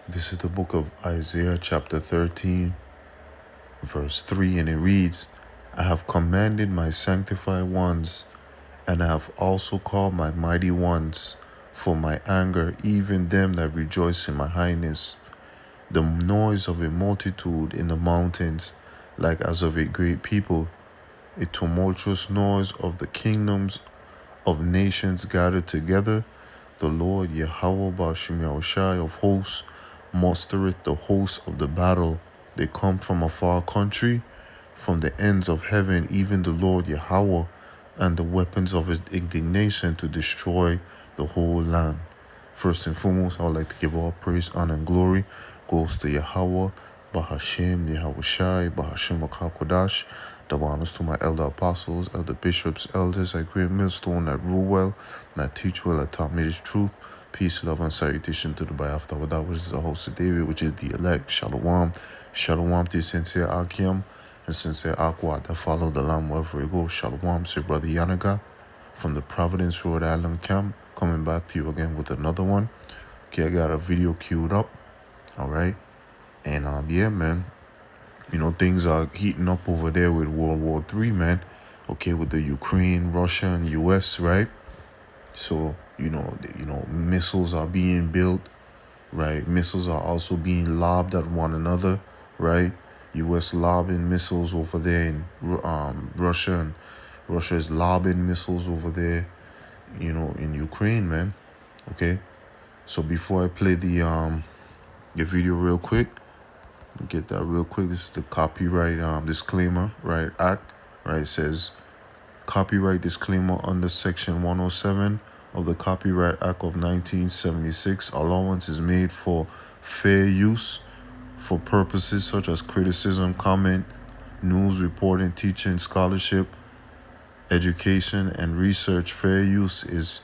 This is the book of Isaiah chapter 13, verse 3, and it reads, I have commanded my sanctified ones, and I have also called my mighty ones for my anger, even them that rejoice in my highness. The noise of a multitude in the mountains, like as of a great people, a tumultuous noise of the kingdoms of nations gathered together. The Lord Yahweh Bashim Yahushai of hosts mustereth the hosts of the battle. They come from a far country, from the ends of heaven, even the Lord Yahweh, and the weapons of his indignation to destroy the whole land. First and foremost, I would like to give all praise, honor, and glory goes to Yahweh, Bahashem, Yahushai, Bahashem HaKadosh. Double honors to my elder apostles, elder bishops, elders at Great Millstone that rule well, that teach well, that taught me the truth. Peace, love, and salutation to the Bayafta Wada, which is the host of David, which is the elect. Shalom. Shalom to sincere Akim and sincere Aqua that follow the Lamb wherever we go. Shalom to Brother Yanaga from the Providence, Rhode Island camp, coming back to you again with another one. Okay, I got a video queued up. All right. And yeah, man. You know, things are heating up over there with World War III, man. Okay, with the Ukraine, Russia, and U.S., right? So, you know, missiles are being built, right? Missiles are also being lobbed at one another, right? U.S. lobbing missiles over there in Russia, and Russia is lobbing missiles over there, you know, in Ukraine, man. Okay, so before I play the video real quick, get that real quick. This is the copyright disclaimer, right? Act, right? It says copyright disclaimer under section 107 of the Copyright Act of 1976. Allowance is made for fair use for purposes such as criticism, comment, news reporting, teaching, scholarship, education, and research. Fair use is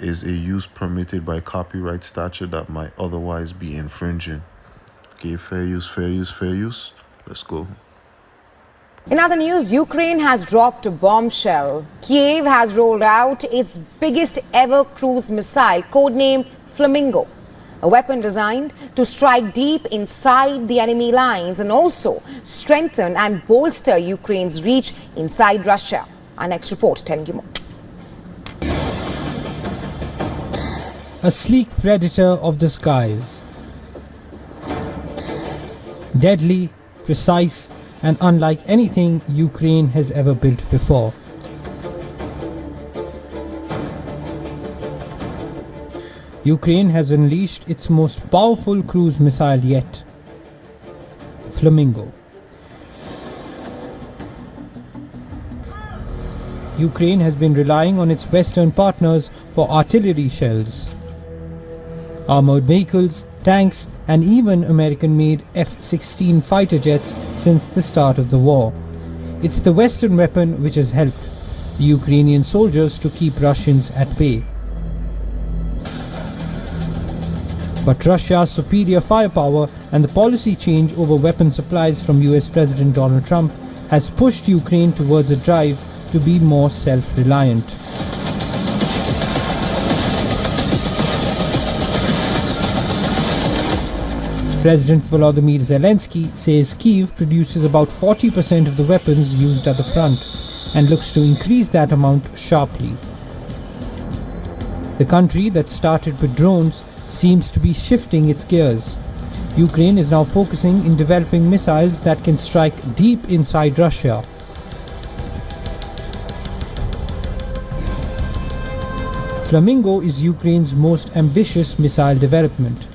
a use permitted by copyright statute that might otherwise be infringing. Okay, fair use, fair use, fair use. Let's go. In other news, Ukraine has dropped a bombshell. Kiev has rolled out its biggest ever cruise missile, codenamed Flamingo, a weapon designed to strike deep inside the enemy lines and also strengthen and bolster Ukraine's reach inside Russia. Our next report telling you more. A sleek predator of the skies. Deadly, precise, and unlike anything Ukraine has ever built before. Ukraine has unleashed its most powerful cruise missile yet, Flamingo. Ukraine has been relying on its Western partners for artillery shells, armored vehicles, tanks, and even American-made F-16 fighter jets since the start of the war. It's the Western weapon which has helped the Ukrainian soldiers to keep Russians at bay. But Russia's superior firepower and the policy change over weapon supplies from US President Donald Trump has pushed Ukraine towards a drive to be more self-reliant. President Volodymyr Zelensky says Kyiv produces about 40% of the weapons used at the front and looks to increase that amount sharply. The country that started with drones seems to be shifting its gears. Ukraine is now focusing in developing missiles that can strike deep inside Russia. Flamingo is Ukraine's most ambitious missile development.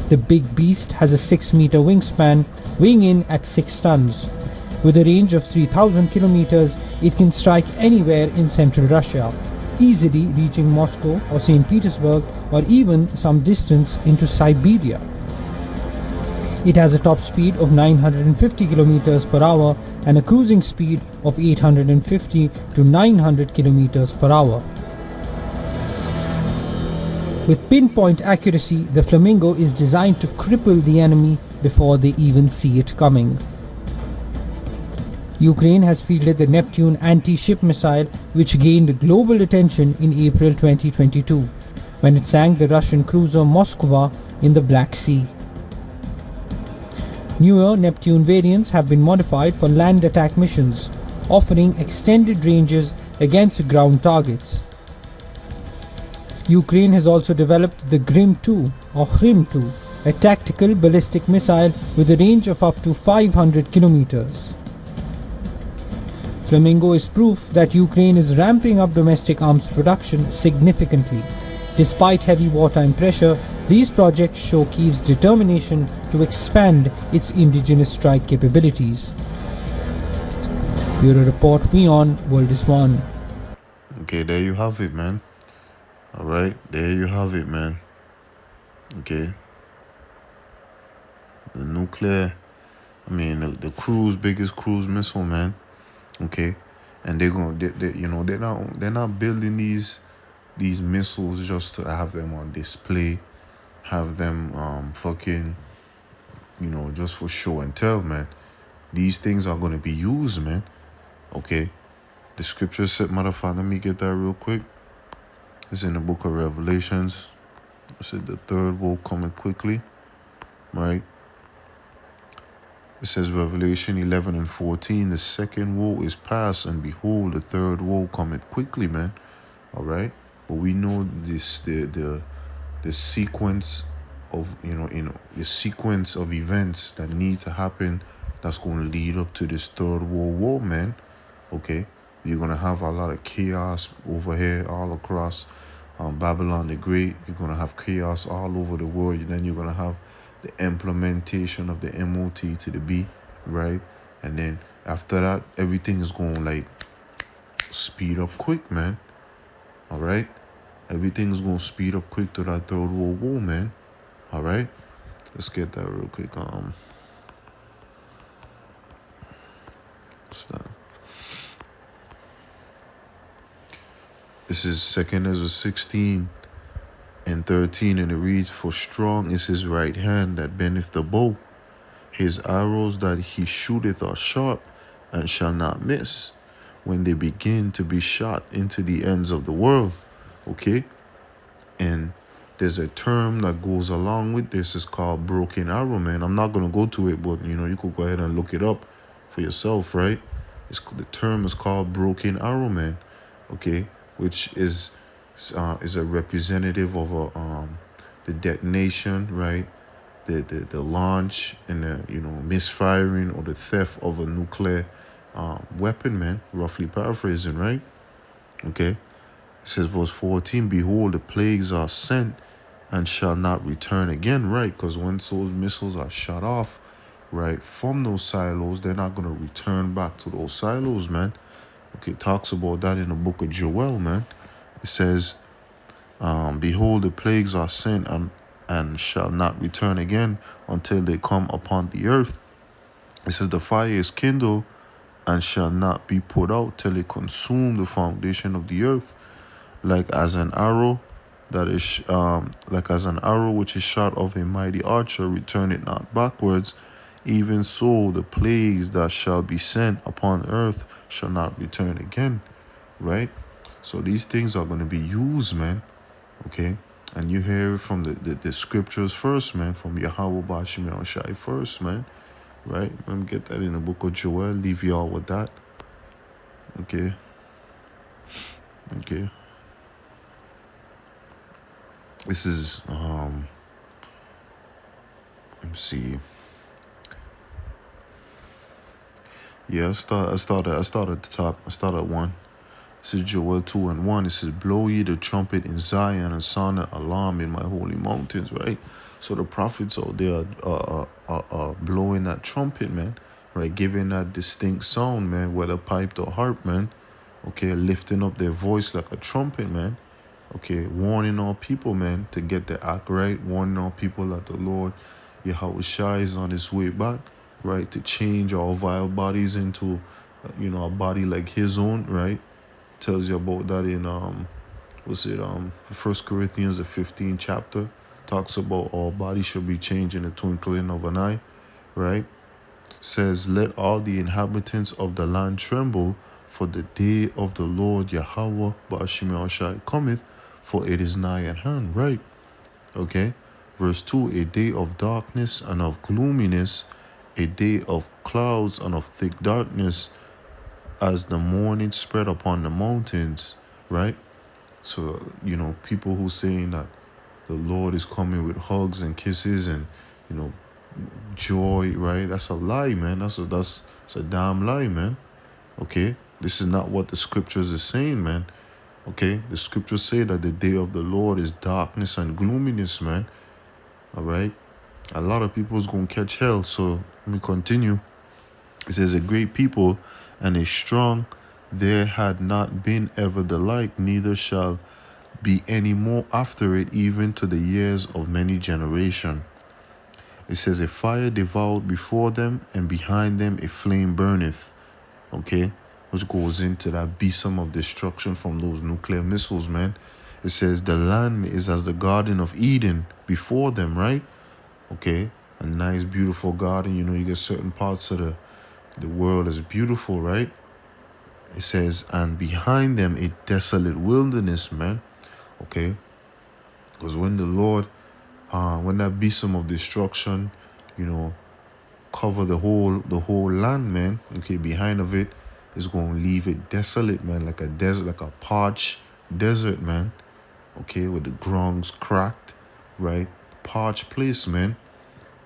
The big beast has a 6-meter wingspan, weighing in at 6 tons. With a range of 3,000 kilometers, it can strike anywhere in central Russia, easily reaching Moscow or St. Petersburg or even some distance into Siberia. It has a top speed of 950 kilometers per hour and a cruising speed of 850 to 900 kilometers per hour. With pinpoint accuracy, the Flamingo is designed to cripple the enemy before they even see it coming. Ukraine has fielded the Neptune anti-ship missile, which gained global attention in April 2022. when it sank the Russian cruiser Moskva in the Black Sea. Newer Neptune variants have been modified for land attack missions, offering extended ranges against ground targets. Ukraine has also developed the Grim-2 or Hrim-2, a tactical ballistic missile with a range of up to 500 kilometers. Flamingo is proof that Ukraine is ramping up domestic arms production significantly. Despite heavy wartime pressure, these projects show Kyiv's determination to expand its indigenous strike capabilities. Bureau Report, WION, World is One. Okay, there you have it, man. Alright, there you have it, man. Okay. The nuclear, the biggest cruise missile, man. Okay. And they're not building these missiles just to have them on display, have them just for show and tell, man. These things are gonna be used, man. Okay. The scripture said, matter of fact, let me get that real quick. It's in the book of Revelations. It said the third woe coming quickly, right? It says Revelation 11 and 14, the second woe is past, and behold, the third woe cometh quickly, man. All right, but we know this the sequence of the sequence of events that need to happen that's going to lead up to this third world war, man. Okay, you're gonna have a lot of chaos over here all across Babylon the Great. You're gonna have chaos all over the world. Then you're gonna have the implementation of the MOT to the B, right? And then after that, everything is going like speed up quick, man. All right, everything's gonna speed up quick to that third world war, man. All right, let's get that real quick. What's that? This is 2 Ezra 16 and 13, and it reads, for strong is his right hand that bendeth the bow. His arrows that he shooteth are sharp, and shall not miss, when they begin to be shot into the ends of the world. Okay? And there's a term that goes along with this. It's called broken arrow, man. I'm not going to go to it, but, you could go ahead and look it up for yourself, right? The term is called broken arrow, man. Okay? Which is a representative of the detonation, right? The launch and the misfiring or the theft of a nuclear weapon, man. Roughly paraphrasing, right? Okay. It says verse 14, behold, the plagues are sent and shall not return again, right? Because once those missiles are shot off, right, from those silos, they're not going to return back to those silos, man. Okay, it talks about that in the book of Joel, man. It says, behold, the plagues are sent and shall not return again until they come upon the earth. It says, the fire is kindled and shall not be put out till it consume the foundation of the earth, like as an arrow which is shot of a mighty archer, return it not backwards. Even so, the plagues that shall be sent upon earth shall not return again, right? So these things are going to be used, man, okay? And you hear from the scriptures first, man, from Yahweh Bashim Shai first, man, right? Let me get that in the book of Joel, leave y'all with that, okay? Okay. This is, let me see. Yeah, I start at the top. I start at 1. This is Joel 2 and 1. It says, blow ye the trumpet in Zion and sound an alarm in my holy mountains, right? So the prophets out there are blowing that trumpet, man, right? Giving that distinct sound, man, whether piped or harp, man. Okay, lifting up their voice like a trumpet, man. Okay, warning all people, man, to get their act right. Warning all people that the Lord, Yahweh Shai, is on his way back, right? To change our vile bodies into, a body like his own, right? Tells you about that in, 1 Corinthians, the 15th chapter. Talks about our body should be changed in the twinkling of an eye, right? Says, let all the inhabitants of the land tremble, for the day of the Lord Yahweh Ba'ashim Shai cometh, for it is nigh at hand, right? Okay. Verse 2, a day of darkness and of gloominess, a day of clouds and of thick darkness, as the morning spread upon the mountains, right? So, people who saying that the Lord is coming with hugs and kisses and, joy, right? That's a lie, man. That's a damn lie, man. Okay? This is not what the scriptures is saying, man. Okay? The scriptures say that the day of the Lord is darkness and gloominess, man. All right? A lot of people's going to catch hell. So let me continue. It says, a great people and a strong, there had not been ever the like, neither shall be any more after it, even to the years of many generation. It says, a fire devoured before them, and behind them a flame burneth. Okay, which goes into that besom of destruction from those nuclear missiles, man. It says the land is as the Garden of Eden before them, right? Okay, a nice, beautiful garden. You get certain parts of the world is beautiful, right? It says, and behind them a desolate wilderness, man. Okay, because when the Lord, when that besom of destruction, cover the whole land, man. Okay, behind of it is going to leave it desolate, man, like a desert, like a parched desert, man. Okay, with the grounds cracked, right? Parched place, man.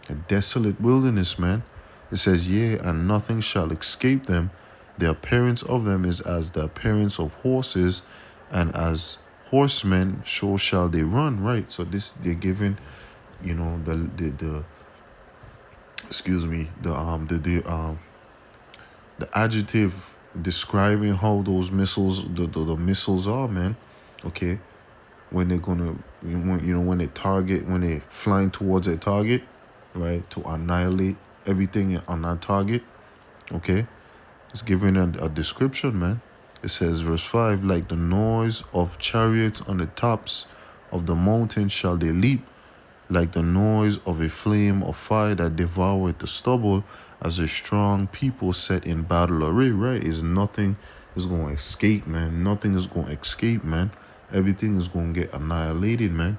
A desolate wilderness, man. It says, yea, and nothing shall escape them. The appearance of them is as the appearance of horses, and as horsemen, so shall they run, right? So this, they're given, the excuse me, the adjective describing how those missiles, the missiles are, man. Okay, when they're gonna, when they're flying towards a target, right, to annihilate everything on that target. Okay, it's given a description, man. It says, verse 5, like the noise of chariots on the tops of the mountain shall they leap, like the noise of a flame of fire that devoureth the stubble, as a strong people set in battle array, right? Is nothing is going to escape, man. Nothing is going to escape, man. Everything is going to get annihilated, man.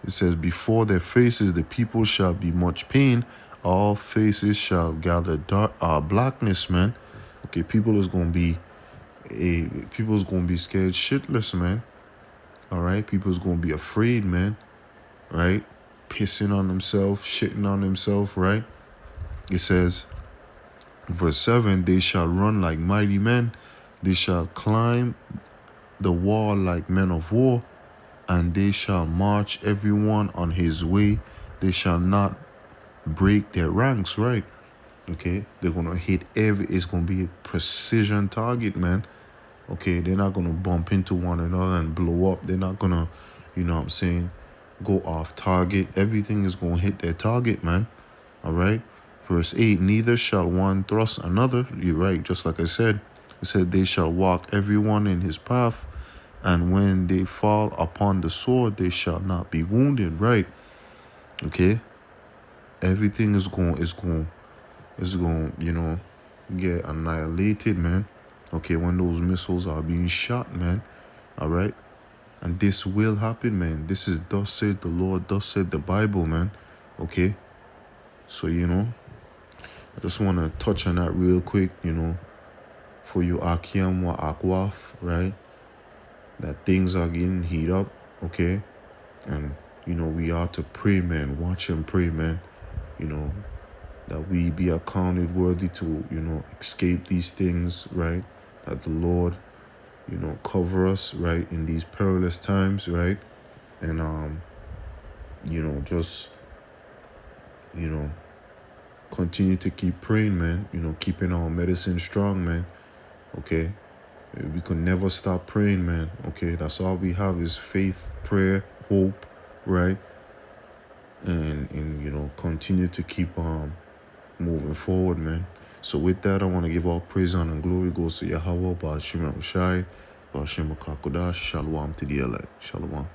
It says, before their faces the people shall be much pain, all faces shall gather blackness, man. Okay, people's going to be scared shitless, man. All right, people's going to be afraid, man. Right? Pissing on themselves, shitting on themselves, right? It says, verse 7, they shall run like mighty men, they shall climb the wall like men of war, and they shall march everyone on his way, they shall not break their ranks, right? Okay, they're gonna hit it's gonna be a precision target, man. Okay, they're not gonna bump into one another and blow up. They're not gonna, go off target. Everything is going to hit their target, man. All right. Verse 8, neither shall one thrust another. You're right. Just like I said, it said they shall walk everyone in his path. And when they fall upon the sword, they shall not be wounded. Right. Okay. Everything is going, get annihilated, man. Okay. When those missiles are being shot, man. All right. And this will happen, man. This is thus said the Lord, thus said the Bible, man. Okay? So, I just want to touch on that real quick, for you Akim wa Akwaf, right? That things are getting heat up, okay? And, we are to pray, man. Watch and pray, man. That we be accounted worthy to, escape these things, right? That the Lord, cover us, right, in these perilous times, right? And, just, continue to keep praying, man, keeping our medicine strong, man, okay? We could never stop praying, man, okay? That's all we have is faith, prayer, hope, right? And continue to keep moving forward, man. So with that, I want to give all praise, honor, and glory goes to Yahweh, Ba'al Shem Shai, Ba'al Shem Kakodash, Shalom to the elect. Shalom.